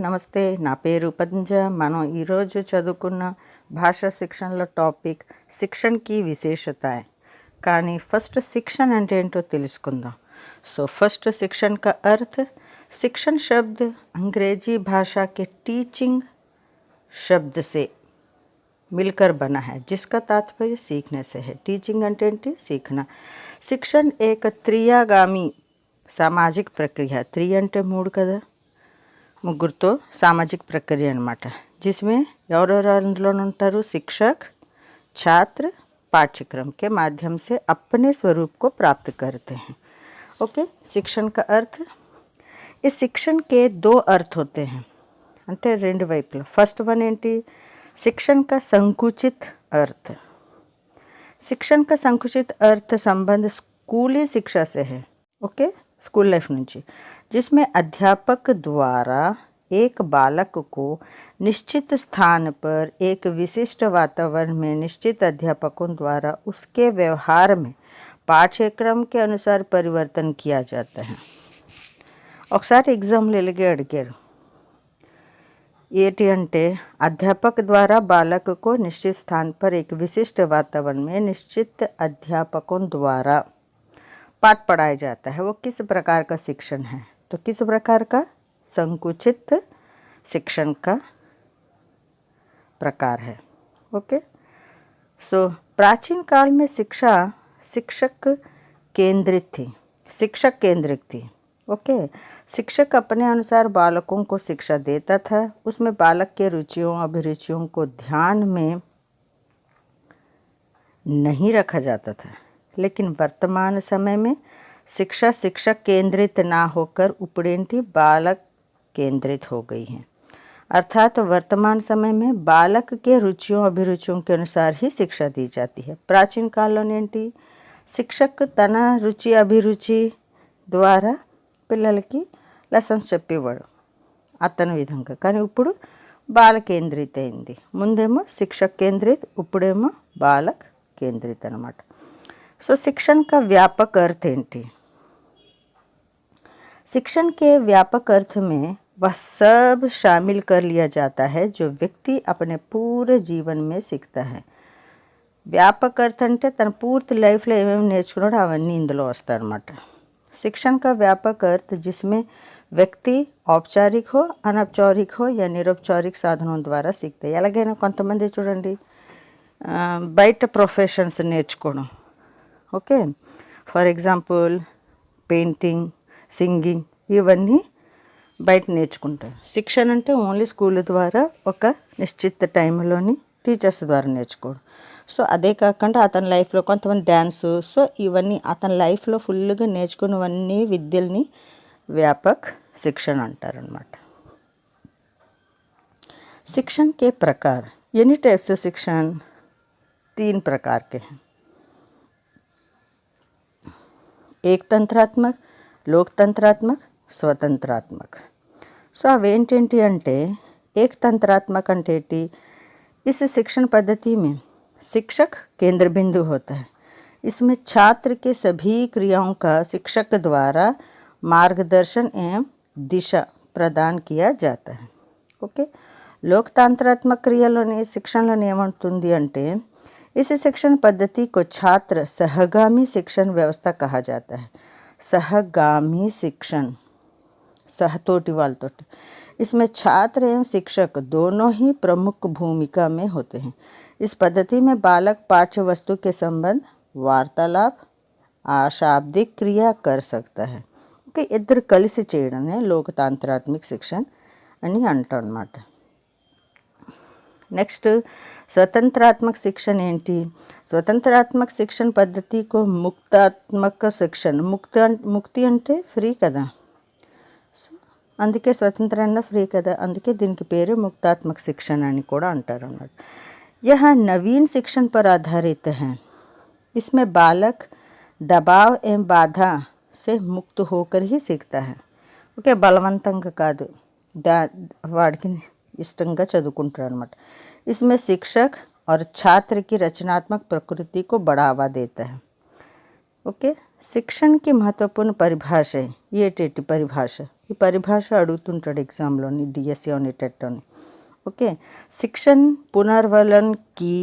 నమస్తే. నా పేరు పంజ. మనం ఈరోజు చదువుకున్న భాషా శిక్షణలో టాపిక్ शिक्षण की विशेषताएं. కానీ ఫస్ట్ శిక్షణ అంటే ఏంటో తెలుసుకుందాం. సో फर्स्ट शिक्षण का अर्थ. शिक्षण शब्द अंग्रेजी भाषा के टीचिंग शब्द से मिलकर बना है, जिसका तात्पर्य सीखने से है. टीचिंग అంటే ఏంటి? सीखना. शिक्षण एक त्रियागामी సామాజిక ప్రక్రియ. త్రీ అంటే మూడు కదా, ముగ్గురుతో సామాజిక ప్రక్రియ అనమాట. जिसमें ఎవరెవరు అందులో ఉంటారు? शिक्षक, छात्र पाठ्यक्रम के माध्यम से अपने स्वरूप को प्राप्त करते हैं. ओके. शिक्षण का अर्थ. इस शिक्षण के दो अर्थ होते हैं అంటే రెండు వైపులా. ఫస్ట్ వన్ ఏంటి? शिक्षण का संकुचित अर्थ. शिक्षण का संकुचित अर्थ संबंध स्कूली शिक्षा से है. ओके. स्कूल लाइफ నుంచి, जिसमें अध्यापक द्वारा एक बालक को निश्चित स्थान पर एक विशिष्ट वातावरण में निश्चित अध्यापकों द्वारा उसके व्यवहार में पाठ्यक्रम के अनुसार परिवर्तन किया जाता है. ఒకసారి ఎగ్జామ్లో ఇలాగే అడిగారు. ఏంటి అంటే अध्यापक द्वारा बालक को निश्चित स्थान पर एक विशिष्ट वातावरण में निश्चित अध्यापकों द्वारा पाठ पढ़ाया जाता है. वो किस प्रकार का शिक्षण है? तो किस प्रकार का? संकुचित शिक्षण का प्रकार है. ओके. सो प्राचीन काल में शिक्षा शिक्षक केंद्रित थी. शिक्षक केंद्रित थी. ओके. शिक्षक अपने अनुसार बालकों को शिक्षा देता था. उसमें बालक के रुचियों अभिरुचियों को ध्यान में नहीं रखा जाता था. लेकिन वर्तमान समय में शिक्षा शिक्षक केंद्रित ना होकर उपरेंटी बालक केंद्रित हो गई है. अर्थात वर्तमान समय में बालक के रुचियों अभिरुचियों के अनुसार ही शिक्षा दी जाती है. प्राचीन కాలంలోనేంటి? శిక్షక్ తన రుచి అభిరుచి ద్వారా పిల్లలకి లెసన్స్ చెప్పేవాడు అతని విధంగా. కానీ ఇప్పుడు బాల కేంద్రిత అయింది. ముందేమో శిక్షక్ కేంద్రిత్, ఇప్పుడేమో బాలక్ కేంద్రిత్ అనమాట. सो शिक्षण का व्यापक अर्थ ఏంటి? शिक्षण के व्यापक अर्थ में वह सब शामिल कर लिया जाता है जो व्यक्ति अपने पूरे जीवन में सीखता है. व्यापक अर्थ అంటే తన పూర్తి లైఫ్లో ఏమేమి నేర్చుకున్నాడో అవన్నీ ఇందులో వస్తాయన్నమాట. शिक्षण का व्यापक अर्थ जिसमें व्यक्ति औपचारिक हो अनौपचारिक हो या निरौपचारिक साधनों ద్వారా सीखते. ఎలాగైనా కొంతమంది చూడండి బయట ప్రొఫెషన్స్ నేర్చుకోవడం. Okay. For example painting, singing ఇవన్నీ బయట నేర్చుకుంటారు. శిక్షణ అంటే ఓన్లీ స్కూల్ ద్వారా ఒక నిశ్చిత టైంలోని టీచర్స్ ద్వారా నేర్చుకోవడం. సో అదే కాకుండా అతని లైఫ్లో కొంతమంది డ్యాన్సు, సో ఇవన్నీ అతని లైఫ్లో ఫుల్గా నేర్చుకున్నవన్నీ విద్యల్ని వ్యాపక్ శిక్షణ అంటారనమాట. शिक्षण के प्रकार. एनी टाइप्स ऑफ शिक्षण 3 प्रकार के हैं. एक तंत्रात्मक, లోక్తంత్రాత్మక, స్వతంత్రాత్మక. సో అవేంటేంటి అంటే एक तंत्रात्मक అంటే ఏంటి? इस शिक्षण पद्धति में शिक्षक केंद्र बिंदु होता है. इसमें छात्र के सभी क्रियाओं का शिक्षक द्वारा मार्गदर्शन एवं दिशा प्रदान किया जाता है. ओके. లోక్తంత్రాత్మక క్రియలోని శిక్షణలోని ఏమంటుంది అంటే इस शिक्षण पद्धति को छात्र सहगामी शिक्षण व्यवस्था कहा जाता है. सहगामी शिक्षण, सहतोटी वालतोटी. इसमें छात्र एवं शिक्षक दोनों ही प्रमुख भूमिका में होते हैं. इस पद्धति में बालक पाठ्य वस्तु के संबंध वार्तालाप अशाब्दिक क्रिया कर सकता है. ओके. इద్దరు కలిసి చేయడమే లోకతాంత్రాత్మక శిక్షణ అని అంటారన్నమాట. नेक्स्ट स्वतंत्रात्मक शिक्षण ఏంటి? स्वतंत्रात्मक शिक्षण पद्धति को मुक्तात्मक शिक्षण. ముక్తి అంటే ఫ్రీ కదా, అందుకే స్వతంత్రంగా ఫ్రీ కదా, అందుకే దీనికి పేరు ముక్తాత్మక శిక్షణ అని కూడా అంటారు అన్నమాట. यह नवीन शिक्षण पर आधारित है. इसमें बालक दबाव एवं बाधा से मुक्त होकर ही सीखता है. ఓకే. బలవంతంగా కాదు, వాడికి ఇష్టంగా చదువుకుంటారు అనమాట. इसमें शिक्षक और छात्र की रचनात्मक प्रकृति को बढ़ावा देता है. ओके. शिक्षण की महत्वपूर्ण परिभाषा. ये परिभाषा ఈ పరిభాష అడుగుతుంటాడు ఎగ్జామ్లోని, డిఎస్సి టెట్లోని. ओके, शिक्षण पुनर्वलन की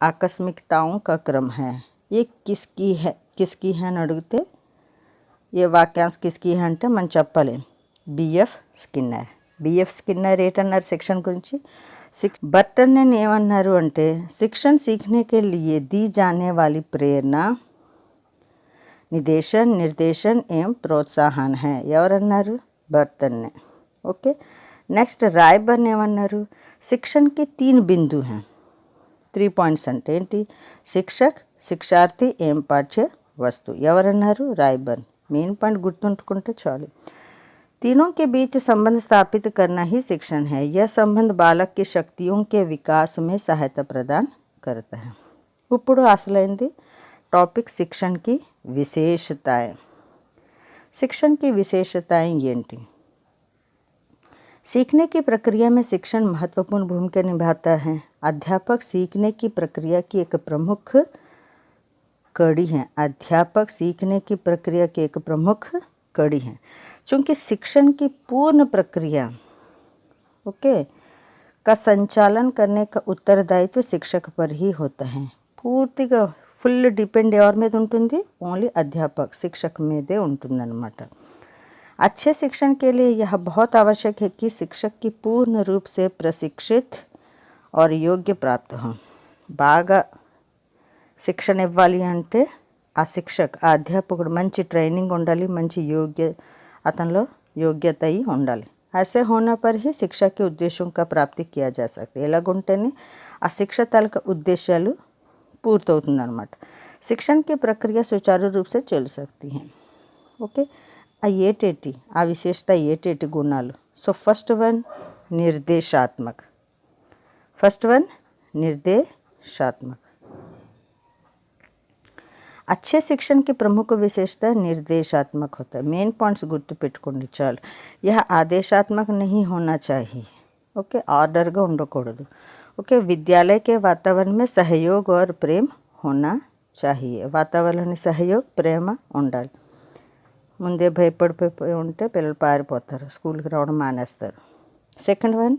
आकस्मिकताओं का क्रम है. ये किसकी है అని అడిగితే ఏ వాక్యాంశ కిస్కి है అంటే మనం చెప్పలేం. బిఎఫ్ స్కిన్నర్ ఏటన్నారు సెక్షన్ గురించి? बर्टन ने ఏమన్నారు అంటే शिक्षण सीखने के लिए दी जाने वाली प्रेरणा निर्देशन एवं प्रोत्साहन है. ఎవరన్నారు? बर्टन ने. ओके, నెక్స్ట్ రాయ్బర్న్ ఏమన్నారు? शिक्षण के 3 बिंदु हैं. 3 పాయింట్స్ అంటే ఏంటి? శిక్షక్, శిక్షార్థి ఏం పాఠ్య వస్తు. ఎవరన్నారు? రాయ్బర్న్. మెయిన్ పాయింట్ గుర్తుంచుకుంటే చాలు. तीनों के बीच संबंध स्थापित करना ही शिक्षण है. यह संबंध बालक की शक्तियों के विकास में सहायता प्रदान करता है. ఇప్పుడు అసలైంది టాపిక్ शिक्षण की विशेषताएं. शिक्षण की विशेषताएं ఏంటి? सीखने की प्रक्रिया में शिक्षण महत्वपूर्ण भूमिका निभाता है. अध्यापक सीखने की प्रक्रिया की एक प्रमुख कड़ी है. अध्यापक सीखने की प्रक्रिया की एक प्रमुख कड़ी है. चूँकि शिक्षण की पूर्ण प्रक्रिया का संचालन करने का उत्तरदायित्व शिक्षक पर ही होता है. పూర్తిగా ఫుల్ డిపెండ్ ఎవరి మీద ఉంటుంది? ఓన్లీ అధ్యాపక్, शिक्षक మీదే ఉంటుందన్నమాట. अच्छे शिक्षण के लिए यह बहुत आवश्यक है कि शिक्षक की पूर्ण रूप से प्रशिक्षित और योग्य प्राप्त हो. బాగా శిక్షణ ఇవ్వాలి అంటే ఆ శిక్షక్, ఆ అధ్యాపకుడు మంచి ట్రైనింగ్ ఉండాలి, మంచి అతనిలో యోగ్యత అయి ఉండాలి. ऐसे होने पर ही शिक्षा के उद्देश्यों का प्राप्ति किया जा सकता है. ఎలాగుంటేనే ఆ శిక్ష తాలూకా ఉద్దేశాలు పూర్తవుతుందన్నమాట. शिक्षण की प्रक्रिया सुचारू रूप से चल सकती है. ओके, ఆ ఏటేటి, ఆ విశేషత ఏటేటి గుణాలు? సో ఫస్ట్ వన్ నిర్దేశాత్మక్. अच्छे शिक्षण की प्रमुख विशेषता निर्देशात्मक होता है. मेन पॉइंट्स గుర్తుపెట్టుకోండి చాలు. यह आदेशात्मक नहीं होना चाहिए. ओके, ఆర్డర్గా ఉండకూడదు. ओके, विद्यालय के वातावरण में सहयोग और प्रेम होना चाहिए. వాతావరణ सहयोग, ప్రేమ ఉండాలి. ముందే భయపడిపోయి ఉంటే పిల్లలు పారిపోతారు, స్కూల్కి రావడం మానేస్తారు. సెకండ్ వన్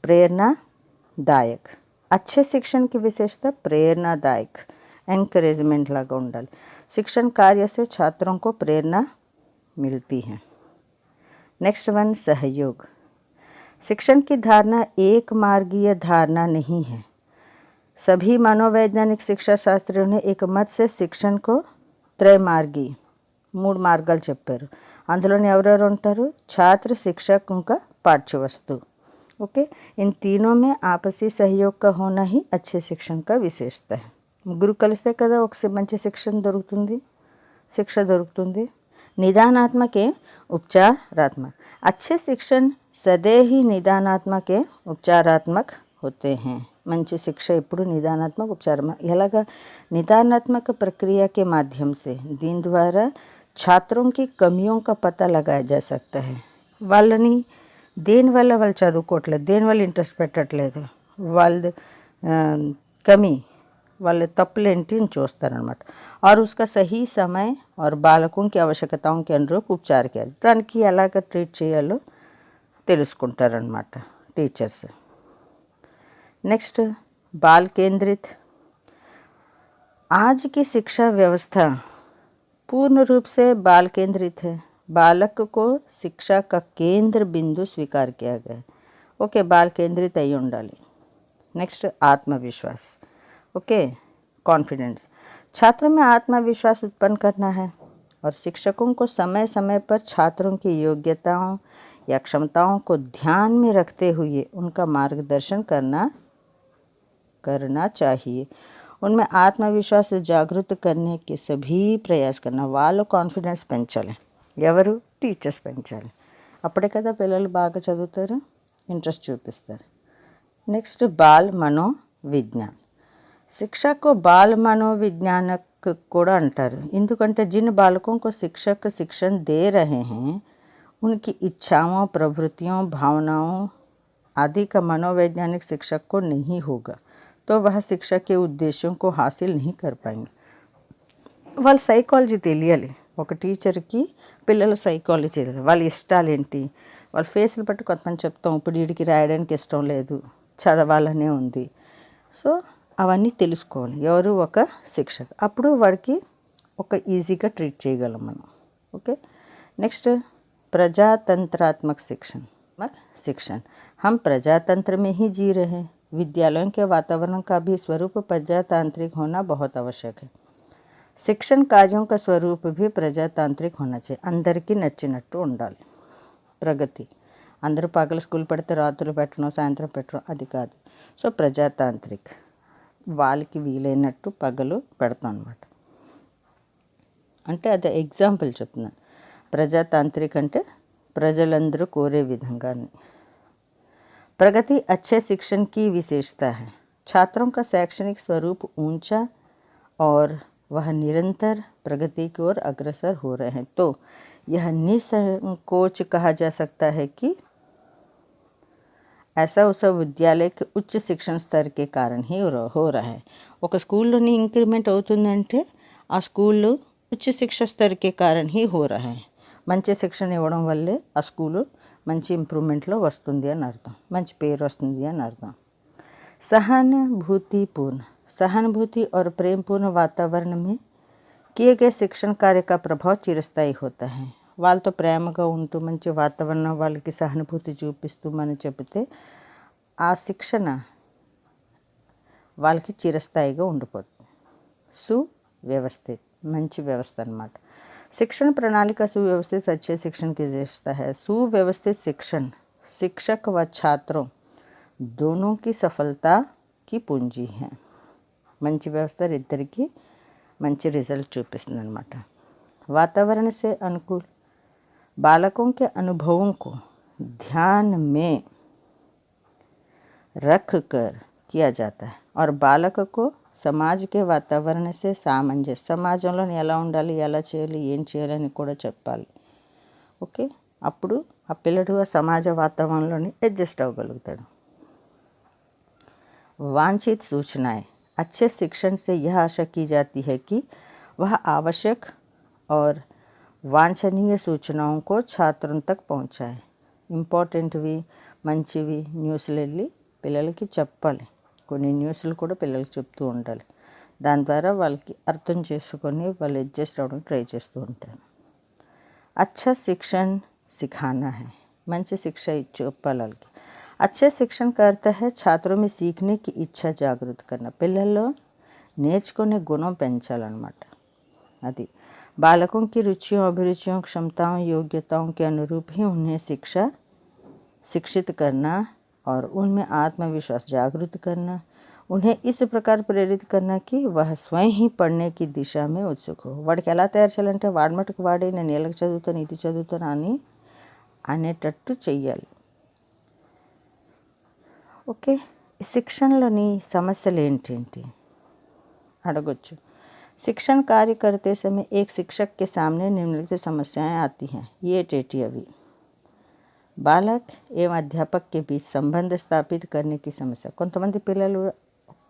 ప్రేరణాదాయక్. अच्छे शिक्षण की विशेषता प्रेरणादायक, एनकरेजमेंट लागा ఉండాలి. शिक्षण कार्य से छात्रों को प्रेरणा मिलती है. नेक्स्ट वन सहयोग. शिक्षण की धारणा एक मार्गीय धारणा नहीं है. सभी मनोवैज्ञानिक शिक्षा शास्त्रियों ने एक मत से शिक्षण को त्रैमार्गी, 3 మార్గాలు చెప్పారు. అందులోనే ఎవరెవరు ఉంటారు? छात्र, शिक्षक, उनका पाठ्य वस्तु. ओके, इन तीनों में आपसी सहयोग का होना ही अच्छे शिक्षण का विशेषता है. ముగ్గురు కలిస్తే కదా ఒక మంచి శిక్ష దొరుకుతుంది. निदानात्मक एवं उपचारात्मक. अच्छे शिक्षण सदैव ही निदानात्मक एवं उपचारात्मक होते हैं. మంచి శిక్ష ఎప్పుడు నిదానాత్మక ఉపచారాత్మక. ఎలాగా? निदानात्मक प्रक्रिया के माध्यम से దీని ద్వారా छात्रों की कमियों का पता लगाया जा सकता है. వాళ్ళని దేనివల్ల వాళ్ళు చదువుకోవట్లేదు, దేనివల్ల ఇంట్రెస్ట్ పెట్టట్లేదు, వాళ్ళ కమి, వాళ్ళ తప్పులేంటి అని చూస్తారనమాట. और उसका सही समय और बालकों की आवश्यकताओं के अनुरूप उपचार किया. దానికి ఎలాగ ట్రీట్ చేయాలో తెలుసుకుంటారనమాట టీచర్స్. नेक्स्ट बाल केंद्रित. आज की शिक्षा व्यवस्था पूर्ण रूप से बाल केंद्रित है. बालक को शिक्षा का केंद्र बिंदु स्वीकार किया गया. ओके, बाल केंद्रित अई ఉండాలి. नेक्स्ट आत्मविश्वास. Okay, confidence. छात्रों में आत्मविश्वास उत्पन्न करना है और शिक्षकों को समय समय पर छात्रों की योग्यताओं या क्षमताओं को ध्यान में रखते हुए उनका मार्गदर्शन करना चाहिए. उनमें आत्मविश्वास जागृत करने के सभी प्रयास करना. వాళ్ళు కాన్ఫిడెన్స్ పెంచాలి. ఎవరు? టీచర్స్ పెంచాలి. అప్పుడే కదా పిల్లలు బాగా చదువుతారు, ఇంట్రెస్ట్ చూపిస్తారు. నెక్స్ట్ బాల్ మనోవిజ్ఞాన్. शिक्षा को बाल मनोविज्ञानक కూడా అంటారు. ఎందుకంటే जिन बालकों को शिक्षक शिक्षण दे रहे हैं उनकी इच्छाओं, प्रवृत्तियों, भावनाओं आदि का मनोवैज्ञानिक शिक्षक को नहीं होगा तो वह शिक्षा के उद्देश्यों को हासिल नहीं कर पाएंगे. వాళ్ళ సైకాలజీ తెలియాలి. ఒక టీచర్కి పిల్లల సైకాలజీ వాళ్ళ ఇష్టాలు ఏంటి, వాళ్ళ ఫేస్ని బట్టి కొంతమంది చెప్తాం ఇప్పుడు వీడికి రాయడానికి ఇష్టం లేదు, చదవాలనే ఉంది. సో అవన్నీ తెలుసుకోవాలి ఎవరు ఒక శిక్షక్, అప్పుడు వాడికి ఒక ఈజీగా ట్రీట్ చేయగలం మనం. ओके नेक्स्ट प्रजातंत्रात्मक शिक्षण हम प्रजातंत्र में ही जी रहे हैं। विद्यालयों के वातावरण का भी स्वरूप प्रजातांत्रिक होना बहुत आवश्यक है। शिक्षण कार्यों का स्वरूप भी प्रजातांत्रिक होना चाहिए। अंदर की नచ్చినట్టు ఉండాలి. ప్రగతి అందరూ పగలు స్కూల్ పెడితే రాత్రులు పెట్టడం సాయంత్రం పెట్టడం అది కాదు. సో ప్రజాతాంత్రిక్ వాళ్ళకి వీలైనట్టు పగలు పెడతాం అన్నమాట. అంటే అది ఎగ్జాంపుల్ చెప్తున్నాను. ప్రజాతాంత్రిక్ అంటే ప్రజలందరూ కోరే విధంగా. प्रगति अच्छे शिक्षण की विशेषता है। छात्रों का शैक्षणिक स्वरूप ऊंचा और वह निरंतर प्रगति की ओर अग्रसर हो रहे हैं, तो यह निसंकोच कहा जा सकता है कि ऐसा उस विद्यालय के उच्च शिक्षण स्तर के कारण ही हो रहा है। ఒక స్కూల్లోని ఇంక్రిమెంట్ అవుతుందంటే ఆ స్కూల్లో ఉच्च शिक्षा स्तर के कारण ही हो रहा है। మంచి శిక్షణ ఇవ్వడం వల్లే ఆ స్కూలు మంచి ఇంప్రూవ్మెంట్లో వస్తుంది అని అర్థం, మంచి పేరు వస్తుంది అని అర్థం. सहानुभूति और प्रेमपूर्ण वातावरण में किए गए शिक्षण कार्य का प्रभाव चिरस्थायी होता है. వాళ్ళతో ప్రేమగా ఉంటూ మంచి వాతావరణం వాళ్ళకి సహానుభూతి చూపిస్తూ మనం చెబితే ఆ శిక్షణ వాళ్ళకి చిరస్థాయిగా ఉండిపోతుంది. సువ్యवस्थित మంచి వ్యవస్థ అన్నమాట. शिक्षण प्रणाली का सुव्यवस्थित अच्छे शिक्षण की विशेषता है। सुव्यवस्थित शिक्षण शिक्षक व छात्रों दोनों की सफलता की पूंजी है. మంచి వ్యవస్థ ఇద్దరికి మంచి రిజల్ట్ చూపిస్తుంది అన్నమాట. वातावरण से अनुकूल बालकों के अनुभवों को ध्यान में रख कर किया जाता है और बालक को సమాజ్ కే వాతావరణ సే సామంజస్య సమాజంలో ఎలా ఉండాలి ఎలా చేయాలి ఏం చేయాలని కూడా చెప్పాలి. ఓకే అప్పుడు ఆ పిల్లడు ఆ సమాజ వాతావరణంలోని అడ్జస్ట్ అవ్వగలుగుతాడు. वांछित सूचनाएं अच्छे शिक्षण से यह आशा की जाती है कि वह आवश्यक और वांछनीय सूचनाओं को छात्रों तक पहुंचाए. ఇంపార్టెంట్వి మంచివి న్యూస్లు వెళ్ళి పిల్లలకి చెప్పాలి. కొన్ని న్యూస్లు కూడా పిల్లలకి చెప్తూ ఉండాలి. దాని ద్వారా వాళ్ళకి అర్థం చేసుకొని వాళ్ళు అడ్జస్ట్ అవ్వడానికి ట్రై చేస్తూ ఉంటారు. अच्छा शिक्षण सिखाना है మంచి శిక్ష చెప్పాలి వాళ్ళకి. अच्छे शिक्षण का अर्थ है छात्रों में सीखने की इच्छा जागृत करना. పిల్లల్లో నేర్చుకునే గుణం పెంచాలన్నమాట. అది बालकों की रुचियों अभिरुचियों क्षमताओं योग्यताओं के अनुरूप ही उन्हें शिक्षित करना और उनमें आत्मविश्वास जागृत करना. उन्हें इस प्रकार प्रेरित करना कि वह स्वयं ही पढ़ने की दिशा में उत्सुक हो. వాడికి ఎలా తయారు చేయాలంటే వాడి మటుకు వాడి నేను ఎలాగ చదువుతాను ఇది చదువుతాను అని అనేటట్టు చెయ్యాలి. ఓకే శిక్షణలోని సమస్యలు ఏంటేంటి అడగొచ్చు. शिक्षण कार्य करते समय एक शिक्षक के सामने निम्नलिखित समस्याएं आती हैं. ये टेटी अभी बालक एवं अध्यापक के बीच संबंध स्थापित करने की समस्या. కొంతమంది పిల్లలు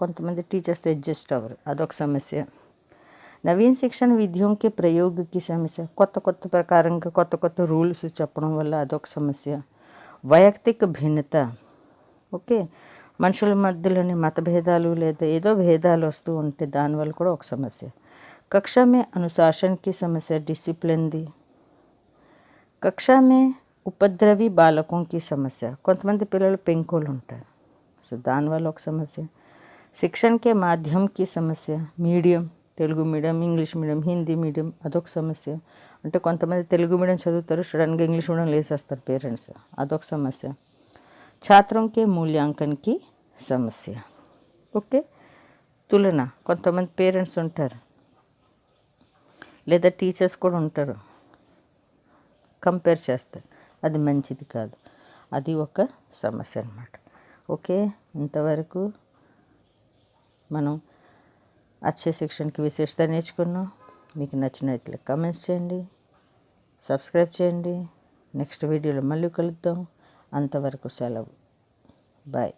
కొంతమంది టీచర్స్తో అడ్జస్ట్ అవ్వరు, అదొక సమస్య. నవీన్ శిక్షణ విధియోं के प्रयोग की समस्या. కొత్త ప్రకారంగా కొత్త రూల్స్ చెప్పడం వల్ల అదొక సమస్య. వైయక్తిక భిన్నత. ఓకే మనుషుల మధ్యలోని मतभेदाలు లేదా ఏదో భేదాలు వస్తూ ఉంటే దానివల్ల కూడా ఒక సమస్య. कक्षा में अनुशासन की समस्या डिसिप्लिन दी. कक्षा में उपद्रवी बालकों की समस्या. కొంతమంది పిల్లలు పెంకోలు ఉంటారు, సో దానివల్ల ఒక సమస్య. शिक्षण के माध्यम की समस्या medium Telugu medium English medium Hindi medium అదొక సమస్య. అంటే కొంతమంది తెలుగు మీడియం చదువుతారు సడన్గా ఇంగ్లీష్ మీడియం లేసేస్తారు పేరెంట్స్, అదొక సమస్య. छात्रों के मूल्यांकन की समस्या. ఓకే తులన. కొంతమంది పేరెంట్స్ ఉంటారు లేదా టీచర్స్ కూడా ఉంటారు, కంపేర్ చేస్తారు, అది మంచిది కాదు, అది ఒక సమస్య అన్నమాట. ఓకే ఇంతవరకు మనం అచ్చే శిక్షణకి విశేషత నేర్చుకున్నాం. మీకు నచ్చినట్లయితే కామెంట్స్ చేయండి, సబ్స్క్రైబ్ చేయండి. నెక్స్ట్ వీడియోలో మళ్ళీ కలుద్దాం. అంతవరకు సెలవు. బాయ్.